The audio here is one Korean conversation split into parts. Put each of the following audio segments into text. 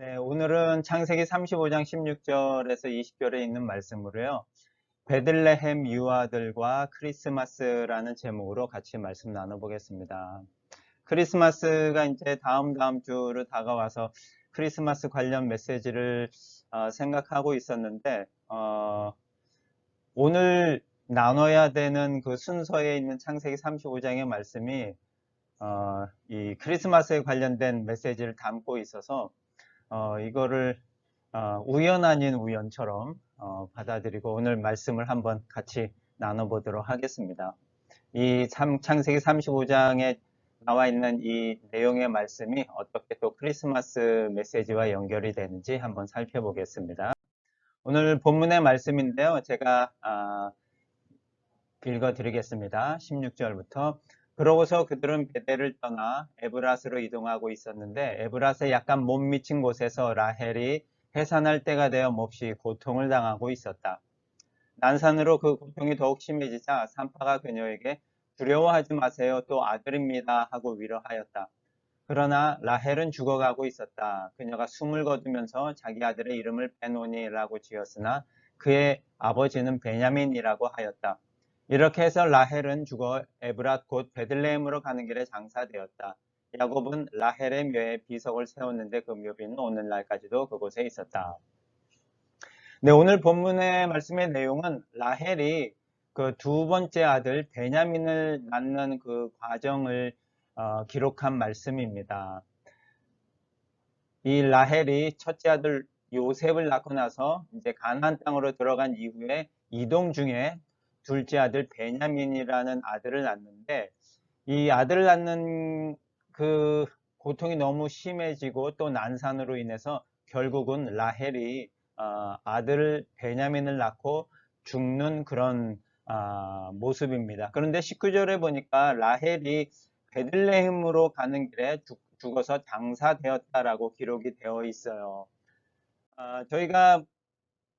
네, 오늘은 창세기 35장 16절에서 20절에 있는 말씀으로요. 베들레헴 유아들과 크리스마스라는 제목으로 같이 말씀 나눠보겠습니다. 크리스마스가 이제 다음 주로 다가와서 크리스마스 관련 메시지를 생각하고 있었는데, 오늘 나눠야 되는 그 순서에 있는 창세기 35장의 말씀이 이 크리스마스에 관련된 메시지를 담고 있어서 이거를 우연 아닌 우연처럼 받아들이고 오늘 말씀을 한번 같이 나눠보도록 하겠습니다. 이 창세기 35장에 나와 있는 이 내용의 말씀이 어떻게 또 크리스마스 메시지와 연결이 되는지 한번 살펴보겠습니다. 오늘 본문의 말씀인데요. 제가 읽어드리겠습니다. 16절부터. 그러고서 그들은 베델을 떠나 에브라스로 이동하고 있었는데 에브라스에 약간 못 미친 곳에서 라헬이 해산할 때가 되어 몹시 고통을 당하고 있었다. 난산으로 그 고통이 더욱 심해지자 산파가 그녀에게 두려워하지 마세요. 또 아들입니다. 하고 위로하였다. 그러나 라헬은 죽어가고 있었다. 그녀가 숨을 거두면서 자기 아들의 이름을 베노니라고 지었으나 그의 아버지는 베냐민이라고 하였다. 이렇게 해서 라헬은 죽어 에브랏 곧 베들레헴으로 가는 길에 장사되었다. 야곱은 라헬의 묘에 비석을 세웠는데 그 묘비는 오늘날까지도 그곳에 있었다. 네, 오늘 본문의 말씀의 내용은 라헬이 그 두 번째 아들 베냐민을 낳는 그 과정을 기록한 말씀입니다. 이 라헬이 첫째 아들 요셉을 낳고 나서 이제 가나안 땅으로 들어간 이후에 이동 중에 둘째 아들 베냐민이라는 아들을 낳는데 이 아들을 낳는 그 고통이 너무 심해지고 또 난산으로 인해서 결국은 라헬이 아들 베냐민을 낳고 죽는 그런 모습입니다. 그런데 19절에 보니까 라헬이 베들레헴으로 가는 길에 죽어서 장사되었다라고 기록이 되어 있어요. 저희가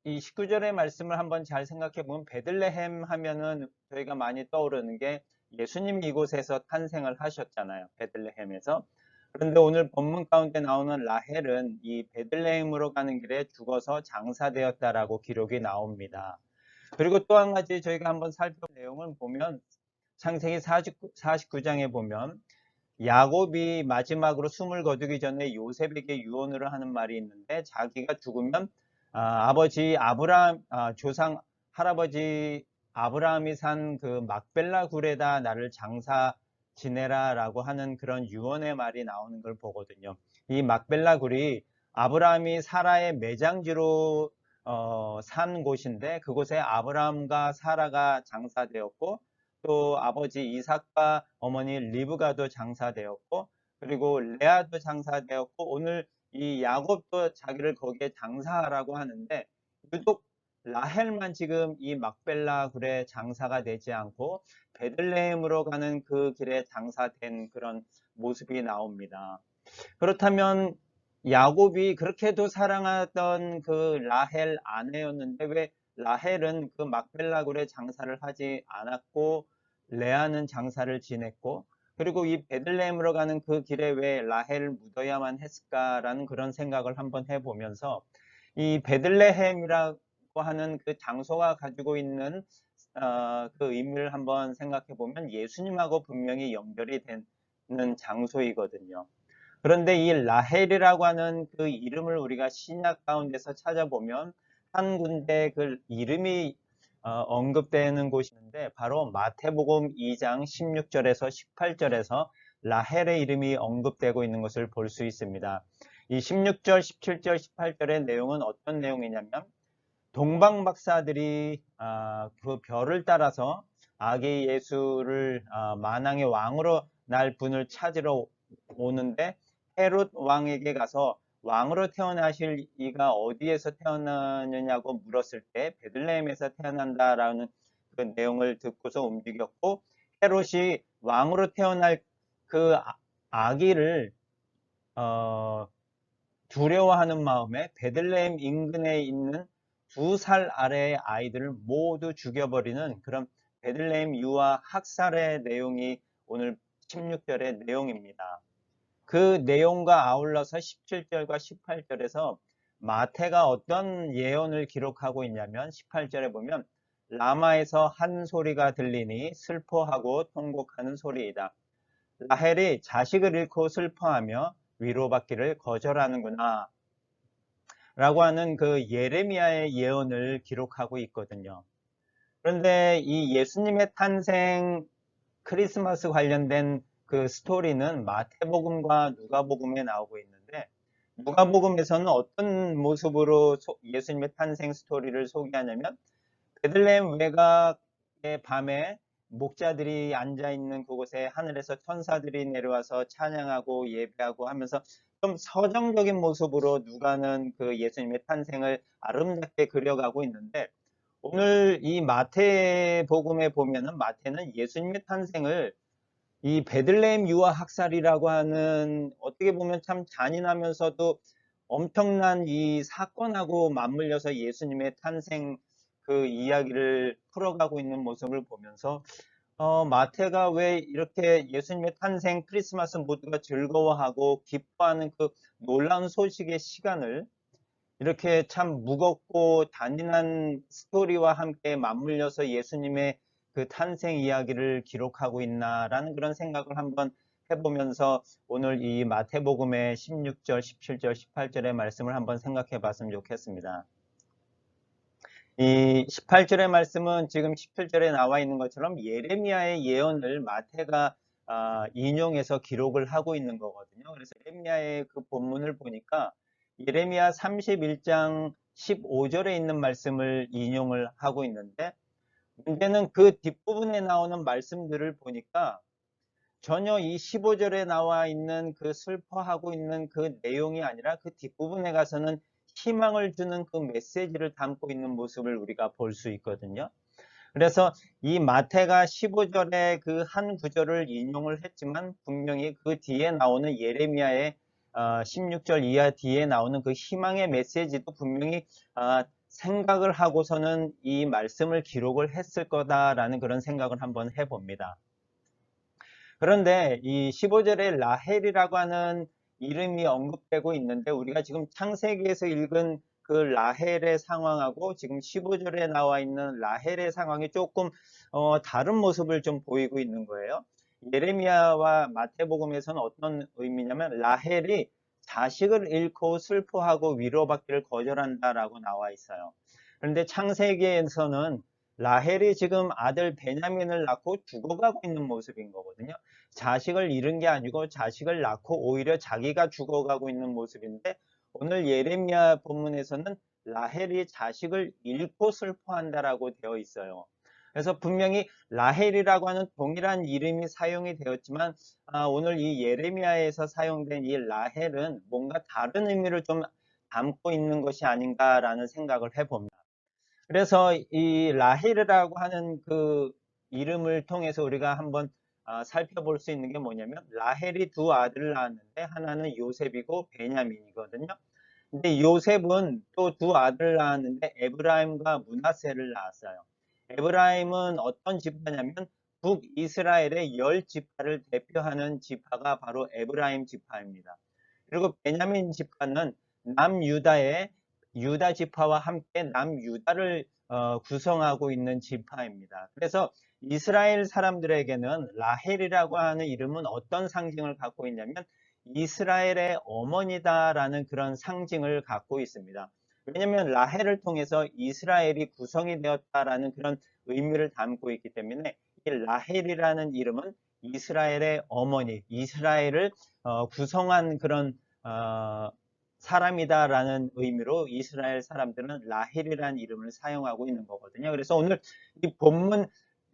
이 19절의 말씀을 한번 잘 생각해 보면 베들레헴 하면은 저희가 많이 떠오르는 게 예수님이 이곳에서 탄생을 하셨잖아요. 베들레헴에서. 그런데 오늘 본문 가운데 나오는 라헬은 이 베들레헴으로 가는 길에 죽어서 장사되었다라고 기록이 나옵니다. 그리고 또 한 가지 저희가 한번 살펴볼 내용을 보면 창세기 49장에 보면 야곱이 마지막으로 숨을 거두기 전에 요셉에게 유언을 하는 말이 있는데 자기가 죽으면 아버지 아브라함 조상 할아버지 아브라함이 산 그 막벨라 굴에다 나를 장사 지내라라고 하는 그런 유언의 말이 나오는 걸 보거든요. 이 막벨라 굴이 아브라함이 사라의 매장지로 산 곳인데 그곳에 아브라함과 사라가 장사되었고 또 아버지 이삭과 어머니 리브가도 장사되었고 그리고 레아도 장사되었고 오늘 이 야곱도 자기를 거기에 장사하라고 하는데 유독 라헬만 지금 이 막벨라 굴에 장사가 되지 않고 베들레헴으로 가는 그 길에 장사된 그런 모습이 나옵니다. 그렇다면 야곱이 그렇게도 사랑하던 그 라헬 아내였는데 왜 라헬은 그 막벨라 굴에 장사를 하지 않았고 레아는 장사를 지냈고 그리고 이 베들레헴으로 가는 그 길에 왜 라헬을 묻어야만 했을까라는 그런 생각을 한번 해보면서 이 베들레헴이라고 하는 그 장소가 가지고 있는 그 의미를 한번 생각해 보면 예수님하고 분명히 연결이 되는 장소이거든요. 그런데 이 라헬이라고 하는 그 이름을 우리가 신약 가운데서 찾아보면 한 군데 그 이름이 언급되는 곳이 있는데 바로 마태복음 2장 16절에서 18절에서 라헬의 이름이 언급되고 있는 것을 볼 수 있습니다. 이 16절, 17절, 18절의 내용은 어떤 내용이냐면 동방 박사들이 그 별을 따라서 아기 예수를 만왕의 왕으로 날 분을 찾으러 오는데 헤롯 왕에게 가서 왕으로 태어나실 이가 어디에서 태어나느냐고 물었을 때 베들레헴에서 태어난다라는 그 내용을 듣고서 움직였고 헤롯이 왕으로 태어날 그 아기를 두려워하는 마음에 베들레헴 인근에 있는 2살 아래의 아이들을 모두 죽여버리는 그런 베들레헴 유아 학살의 내용이 오늘 16절의 내용입니다. 그 내용과 아울러서 17절과 18절에서 마태가 어떤 예언을 기록하고 있냐면 18절에 보면 라마에서 한 소리가 들리니 슬퍼하고 통곡하는 소리이다. 라헬이 자식을 잃고 슬퍼하며 위로받기를 거절하는구나 라고 하는 그 예레미야의 예언을 기록하고 있거든요. 그런데 이 예수님의 탄생 크리스마스 관련된 그 스토리는 마태복음과 누가복음에 나오고 있는데 누가복음에서는 어떤 모습으로 예수님의 탄생 스토리를 소개하냐면 베들레헴 외곽의 밤에 목자들이 앉아 있는 그곳에 하늘에서 천사들이 내려와서 찬양하고 예배하고 하면서 좀 서정적인 모습으로 누가는 그 예수님의 탄생을 아름답게 그려가고 있는데 오늘 이 마태복음에 보면은 마태는 예수님의 탄생을 이 베들레헴 유아 학살이라고 하는 어떻게 보면 참 잔인하면서도 엄청난 이 사건하고 맞물려서 예수님의 탄생 그 이야기를 풀어가고 있는 모습을 보면서 마태가 왜 이렇게 예수님의 탄생 크리스마스 모두가 즐거워하고 기뻐하는 그 놀라운 소식의 시간을 이렇게 참 무겁고 잔인한 스토리와 함께 맞물려서 예수님의 그 탄생 이야기를 기록하고 있나라는 그런 생각을 한번 해보면서 오늘 이 마태복음의 16절, 17절, 18절의 말씀을 한번 생각해 봤으면 좋겠습니다. 이 18절의 말씀은 지금 17절에 나와 있는 것처럼 예레미야의 예언을 마태가 인용해서 기록을 하고 있는 거거든요. 그래서 예레미야의 그 본문을 보니까 예레미야 31장 15절에 있는 말씀을 인용을 하고 있는데 문제는 그 뒷부분에 나오는 말씀들을 보니까 전혀 이 15절에 나와 있는 그 슬퍼하고 있는 그 내용이 아니라 그 뒷부분에 가서는 희망을 주는 그 메시지를 담고 있는 모습을 우리가 볼 수 있거든요. 그래서 이 마태가 15절에 그 한 구절을 인용을 했지만 분명히 그 뒤에 나오는 예레미야의 16절 이하 뒤에 나오는 그 희망의 메시지도 분명히 생각을 하고서는 이 말씀을 기록을 했을 거다라는 그런 생각을 한번 해봅니다. 그런데 이 15절에 라헬이라고 하는 이름이 언급되고 있는데 우리가 지금 창세기에서 읽은 그 라헬의 상황하고 지금 15절에 나와 있는 라헬의 상황이 조금 다른 모습을 좀 보이고 있는 거예요. 예레미야와 마태복음에서는 어떤 의미냐면 라헬이 자식을 잃고 슬퍼하고 위로받기를 거절한다라고 나와 있어요. 그런데 창세기에서는 라헬이 지금 아들 베냐민을 낳고 죽어가고 있는 모습인 거거든요. 자식을 잃은 게 아니고 자식을 낳고 오히려 자기가 죽어가고 있는 모습인데 오늘 예레미야 본문에서는 라헬이 자식을 잃고 슬퍼한다라고 되어 있어요. 그래서 분명히 라헬이라고 하는 동일한 이름이 사용이 되었지만 오늘 이 예레미야에서 사용된 이 라헬은 뭔가 다른 의미를 좀 담고 있는 것이 아닌가라는 생각을 해봅니다. 그래서 이 라헬이라고 하는 그 이름을 통해서 우리가 한번 살펴볼 수 있는 게 뭐냐면 라헬이 두 아들을 낳았는데 하나는 요셉이고 베냐민이거든요. 근데 요셉은 또 두 아들을 낳았는데 에브라임과 므낫세를 낳았어요. 에브라임은 어떤 지파냐면 북이스라엘의 10지파를 대표하는 지파가 바로 에브라임 지파입니다. 그리고 베냐민 지파는 남유다의 유다 지파와 함께 남유다를 구성하고 있는 지파입니다. 그래서 이스라엘 사람들에게는 라헬이라고 하는 이름은 어떤 상징을 갖고 있냐면 이스라엘의 어머니다라는 그런 상징을 갖고 있습니다. 왜냐하면 라헬을 통해서 이스라엘이 구성이 되었다라는 그런 의미를 담고 있기 때문에 이 라헬이라는 이름은 이스라엘의 어머니, 이스라엘을 구성한 그런 사람이다라는 의미로 이스라엘 사람들은 라헬이라는 이름을 사용하고 있는 거거든요. 그래서 오늘 이 본문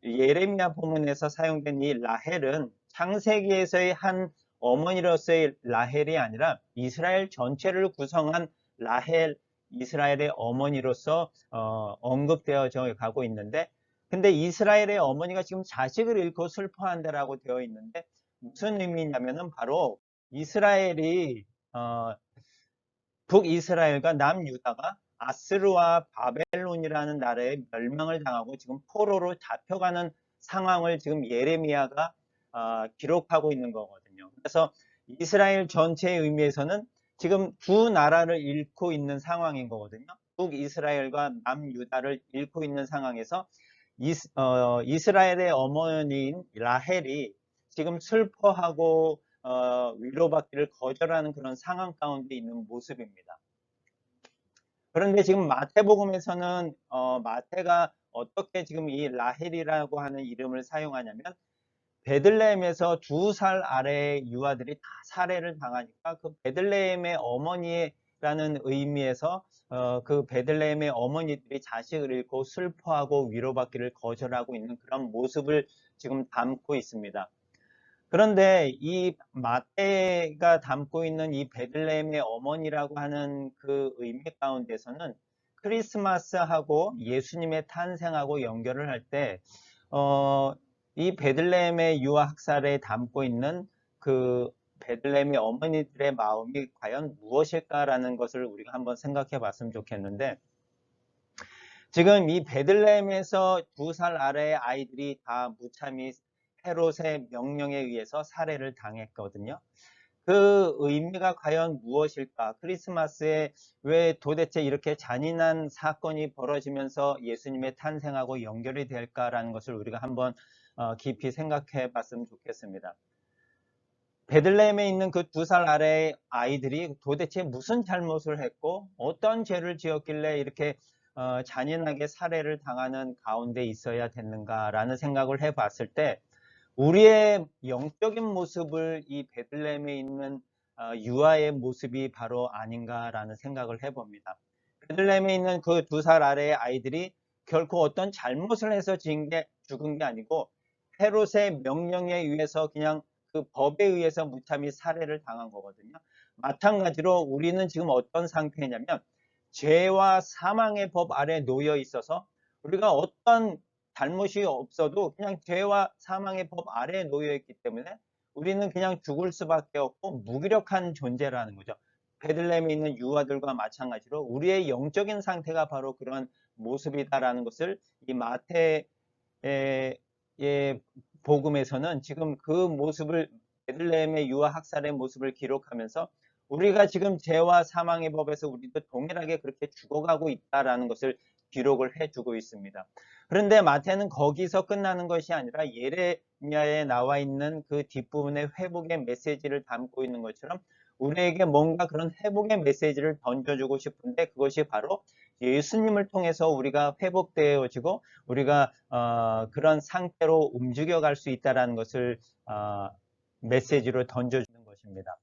예레미야 본문에서 사용된 이 라헬은 창세기에서의 한 어머니로서의 라헬이 아니라 이스라엘 전체를 구성한 라헬, 이스라엘의 어머니로서 언급되어져 가고 있는데 근데 이스라엘의 어머니가 지금 자식을 잃고 슬퍼한다라고 되어 있는데 무슨 의미냐면은 바로 이스라엘이 북이스라엘과 남유다가 아스르와 바벨론이라는 나라에 멸망을 당하고 지금 포로로 잡혀가는 상황을 지금 예레미야가 기록하고 있는 거거든요. 그래서 이스라엘 전체의 의미에서는 지금 두 나라를 잃고 있는 상황인 거거든요. 북이스라엘과 남유다를 잃고 있는 상황에서 이스라엘의 어머니인 라헬이 지금 슬퍼하고 위로받기를 거절하는 그런 상황 가운데 있는 모습입니다. 그런데 지금 마태복음에서는 마태가 어떻게 지금 이 라헬이라고 하는 이름을 사용하냐면 베들레헴에서 2살 아래의 유아들이 다 살해를 당하니까 그 베들레헴의 어머니라는 의미에서 그 베들레헴의 어머니들이 자식을 잃고 슬퍼하고 위로받기를 거절하고 있는 그런 모습을 지금 담고 있습니다. 그런데 이 마태가 담고 있는 이 베들레헴의 어머니라고 하는 그 의미 가운데서는 크리스마스하고 예수님의 탄생하고 연결을 할 때, 이 베들레헴의 유아 학살에 담고 있는 그 베들레헴의 어머니들의 마음이 과연 무엇일까라는 것을 우리가 한번 생각해 봤으면 좋겠는데, 지금 이 베들레헴에서 2살 아래의 아이들이 다 무참히 헤롯의 명령에 의해서 살해를 당했거든요. 그 의미가 과연 무엇일까? 크리스마스에 왜 도대체 이렇게 잔인한 사건이 벌어지면서 예수님의 탄생하고 연결이 될까라는 것을 우리가 한번 깊이 생각해 봤으면 좋겠습니다. 베들레헴에 있는 그 2살 아래의 아이들이 도대체 무슨 잘못을 했고 어떤 죄를 지었길래 이렇게 잔인하게 살해를 당하는 가운데 있어야 됐는가라는 생각을 해 봤을 때 우리의 영적인 모습을 이 베들레헴에 있는 유아의 모습이 바로 아닌가라는 생각을 해봅니다. 베들레헴에 있는 그 2살 아래의 아이들이 결코 어떤 잘못을 해서 죽은 게 아니고 헤롯의 명령에 의해서 그냥 그 법에 의해서 무참히 살해를 당한 거거든요. 마찬가지로 우리는 지금 어떤 상태냐면 죄와 사망의 법 아래 놓여 있어서 우리가 어떤 잘못이 없어도 그냥 죄와 사망의 법 아래에 놓여 있기 때문에 우리는 그냥 죽을 수밖에 없고 무기력한 존재라는 거죠. 베들레헴에 있는 유아들과 마찬가지로 우리의 영적인 상태가 바로 그런 모습이다라는 것을 이 마태의 복음에서는 지금 그 모습을 베들레헴의 유아 학살의 모습을 기록하면서 우리가 지금 죄와 사망의 법에서 우리도 동일하게 그렇게 죽어가고 있다라는 것을 기록을 해주고 있습니다. 그런데 마태는 거기서 끝나는 것이 아니라 예레미야에 나와 있는 그 뒷부분에 회복의 메시지를 담고 있는 것처럼 우리에게 뭔가 그런 회복의 메시지를 던져주고 싶은데 그것이 바로 예수님을 통해서 우리가 회복되어지고 우리가 그런 상태로 움직여갈 수 있다는 것을 메시지로 던져주는 것입니다.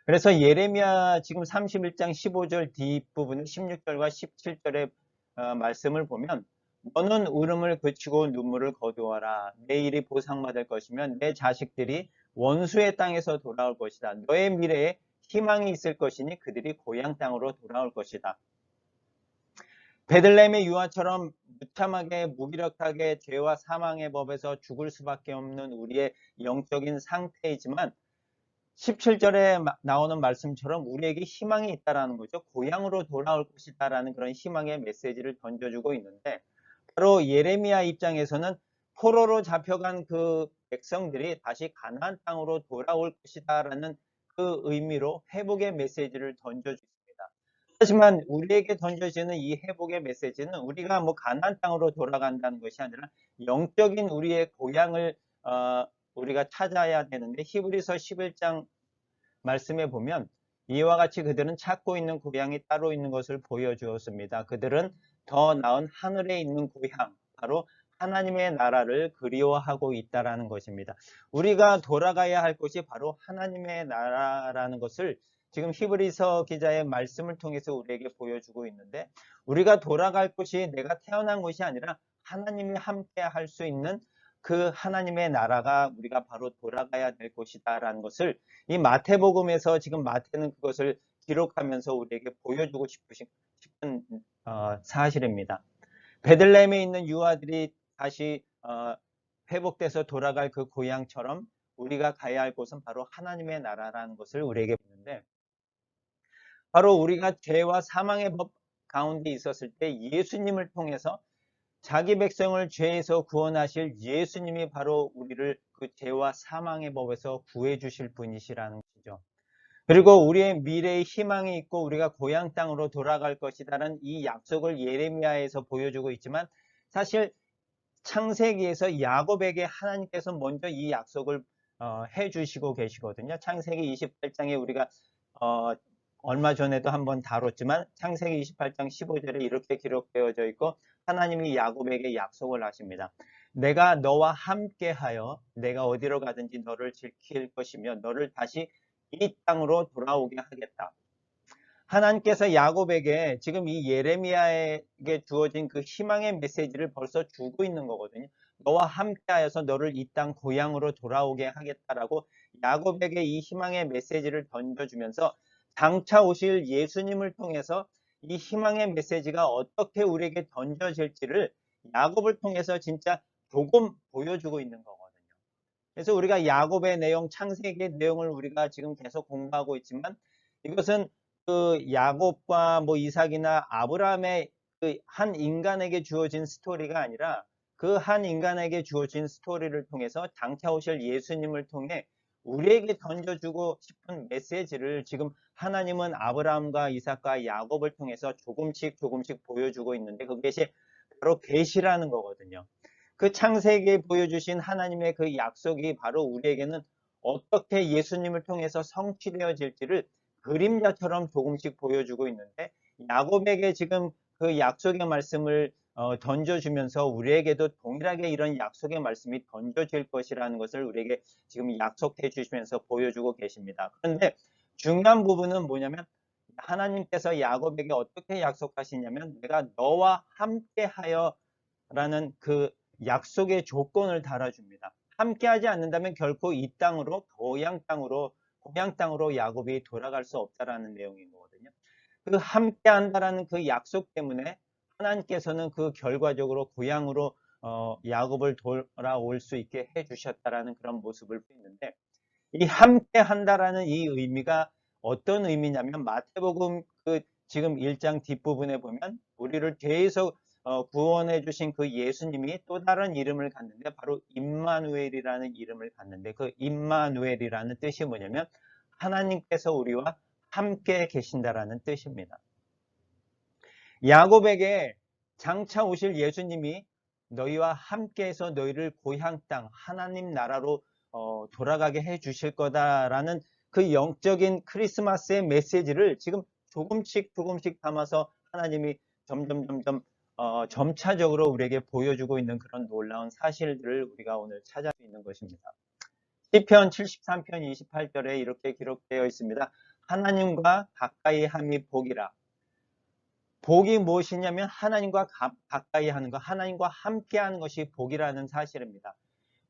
그래서 예레미야 지금 31장 15절 뒷부분 16절과 17절의 말씀을 보면 너는 울음을 그치고 눈물을 거두어라. 내 일이 보상받을 것이면 내 자식들이 원수의 땅에서 돌아올 것이다. 너의 미래에 희망이 있을 것이니 그들이 고향 땅으로 돌아올 것이다. 베들레헴의 유아처럼 무참하게 무기력하게 죄와 사망의 법에서 죽을 수밖에 없는 우리의 영적인 상태이지만 17절에 나오는 말씀처럼 우리에게 희망이 있다라는 거죠. 고향으로 돌아올 것이다라는 그런 희망의 메시지를 던져주고 있는데 바로 예레미야 입장에서는 포로로 잡혀간 그 백성들이 다시 가나안 땅으로 돌아올 것이다라는 그 의미로 회복의 메시지를 던져주습니다. 하지만 우리에게 던져지는 이 회복의 메시지는 우리가 뭐 가나안 땅으로 돌아간다는 것이 아니라 영적인 우리의 고향을 우리가 찾아야 되는데 히브리서 11장 말씀에 보면 이와 같이 그들은 찾고 있는 고향이 따로 있는 것을 보여주었습니다. 그들은 더 나은 하늘에 있는 고향, 바로 하나님의 나라를 그리워하고 있다라는 것입니다. 우리가 돌아가야 할 곳이 바로 하나님의 나라라는 것을 지금 히브리서 기자의 말씀을 통해서 우리에게 보여주고 있는데 우리가 돌아갈 곳이 내가 태어난 곳이 아니라 하나님이 함께 할 수 있는 그 하나님의 나라가 우리가 바로 돌아가야 될 곳이다라는 것을 이 마태복음에서 지금 마태는 그것을 기록하면서 우리에게 보여주고 싶은 사실입니다. 베들레헴에 있는 유아들이 다시 회복돼서 돌아갈 그 고향처럼 우리가 가야 할 곳은 바로 하나님의 나라라는 것을 우리에게 보는데 바로 우리가 죄와 사망의 법 가운데 있었을 때 예수님을 통해서 자기 백성을 죄에서 구원하실 예수님이 바로 우리를 그 죄와 사망의 법에서 구해 주실 분이시라는 것이죠. 그리고 우리의 미래의 희망이 있고 우리가 고향 땅으로 돌아갈 것이다라는 이 약속을 예레미야에서 보여주고 있지만 사실 창세기에서 야곱에게 하나님께서 먼저 이 약속을 해주시고 계시거든요. 창세기 28장에 우리가 어, 얼마 전에도 한번 다뤘지만 창세기 28장 15절에 이렇게 기록되어져 있고 하나님이 야곱에게 약속을 하십니다. 내가 너와 함께하여 내가 어디로 가든지 너를 지킬 것이며 너를 다시 이 땅으로 돌아오게 하겠다. 하나님께서 야곱에게 지금 이 예레미야에게 주어진 그 희망의 메시지를 벌써 주고 있는 거거든요. 너와 함께하여서 너를 이 땅 고향으로 돌아오게 하겠다라고 야곱에게 이 희망의 메시지를 던져주면서 장차 오실 예수님을 통해서 이 희망의 메시지가 어떻게 우리에게 던져질지를 야곱을 통해서 진짜 조금 보여주고 있는 거거든요. 그래서 우리가 야곱의 내용, 창세기의 내용을 우리가 지금 계속 공부하고 있지만 이것은 그 야곱과 뭐 이삭이나 아브라함의 그 한 인간에게 주어진 스토리가 아니라 그 한 인간에게 주어진 스토리를 통해서 장차 오실 예수님을 통해 우리에게 던져주고 싶은 메시지를 지금 하나님은 아브라함과 이삭과 야곱을 통해서 조금씩 보여주고 있는데 그것이 바로 계시라는 거거든요. 그 창세기에 보여주신 하나님의 그 약속이 바로 우리에게는 어떻게 예수님을 통해서 성취되어질지를 그림자처럼 조금씩 보여주고 있는데 야곱에게 지금 그 약속의 말씀을 던져주면서 우리에게도 동일하게 이런 약속의 말씀이 던져질 것이라는 것을 우리에게 지금 약속해 주시면서 보여주고 계십니다. 그런데 중요한 부분은 뭐냐면 하나님께서 야곱에게 어떻게 약속하시냐면 내가 너와 함께하여 라는 그 약속의 조건을 달아줍니다. 함께하지 않는다면 결코 이 땅으로 고향 땅으로 야곱이 돌아갈 수 없다라는 내용인 거거든요. 그 함께한다라는 그 약속 때문에 하나님께서는 그 결과적으로 고향으로 야곱을 돌아올 수 있게 해주셨다라는 그런 모습을 보이는데 이 함께한다라는 이 의미가 어떤 의미냐면 마태복음 그 지금 1장 뒷부분에 보면 우리를 죄에서 구원해 주신 그 예수님이 또 다른 이름을 갖는데 바로 임마누엘이라는 이름을 갖는데 그 임마누엘이라는 뜻이 뭐냐면 하나님께서 우리와 함께 계신다라는 뜻입니다. 야곱에게 장차 오실 예수님이 너희와 함께해서 너희를 고향 땅 하나님 나라로 돌아가게 해 주실 거다라는 그 영적인 크리스마스의 메시지를 지금 조금씩 담아서 하나님이 점점 점차적으로 우리에게 보여주고 있는 그런 놀라운 사실들을 우리가 오늘 찾아볼 수 있는 것입니다. 시편 73편 28절에 이렇게 기록되어 있습니다. 하나님과 가까이 함이 복이라. 복이 무엇이냐면 하나님과 가까이 하는 것, 하나님과 함께 하는 것이 복이라는 사실입니다.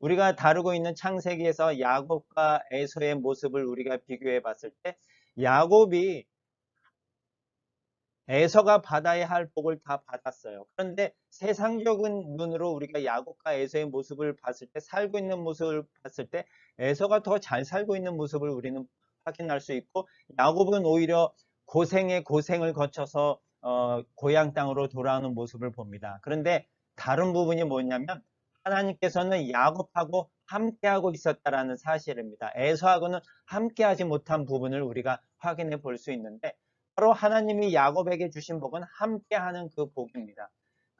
우리가 다루고 있는 창세기에서 야곱과 에서의 모습을 우리가 비교해 봤을 때 야곱이 에서가 받아야 할 복을 다 받았어요. 그런데 세상적인 눈으로 우리가 야곱과 에서의 모습을 봤을 때 살고 있는 모습을 봤을 때 에서가 더 잘 살고 있는 모습을 우리는 확인할 수 있고 야곱은 오히려 고생을 거쳐서 고향 땅으로 돌아오는 모습을 봅니다. 그런데 다른 부분이 뭐냐면 하나님께서는 야곱하고 함께하고 있었다라는 사실입니다. 에서하고는 함께하지 못한 부분을 우리가 확인해 볼 수 있는데 바로 하나님이 야곱에게 주신 복은 함께하는 그 복입니다.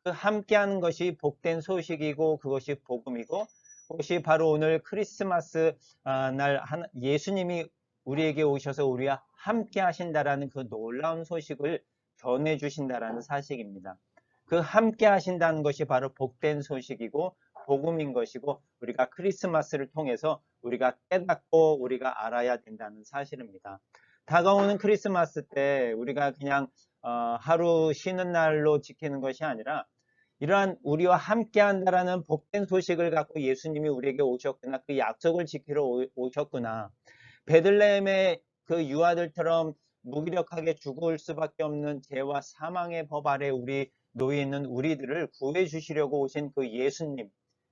그 함께하는 것이 복된 소식이고 그것이 복음이고 그것이 바로 오늘 크리스마스 날 예수님이 우리에게 오셔서 우리와 함께 하신다라는 그 놀라운 소식을 전해 주신다라는 사실입니다. 그 함께 하신다는 것이 바로 복된 소식이고 복음인 것이고 우리가 크리스마스를 통해서 우리가 깨닫고 우리가 알아야 된다는 사실입니다. 다가오는 크리스마스 때 우리가 그냥 하루 쉬는 날로 지키는 것이 아니라 이러한 우리와 함께 한다라는 복된 소식을 갖고 예수님이 우리에게 오셨구나. 그 약속을 지키러 오셨구나. 베들레헴의 그 유아들처럼 무기력하게 죽을 수밖에 없는 죄와 사망의 법 아래 우리 놓여 있는 우리들을 구해 주시려고 오신 그 예수님.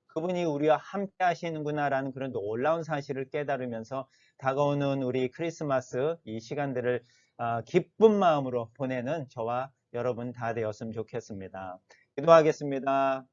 그분이 우리와 함께 하시는구나라는 그런 놀라운 사실을 깨달으면서 다가오는 우리 크리스마스 이 시간들을 기쁜 마음으로 보내는 저와 여러분 다 되었으면 좋겠습니다. 기도하겠습니다.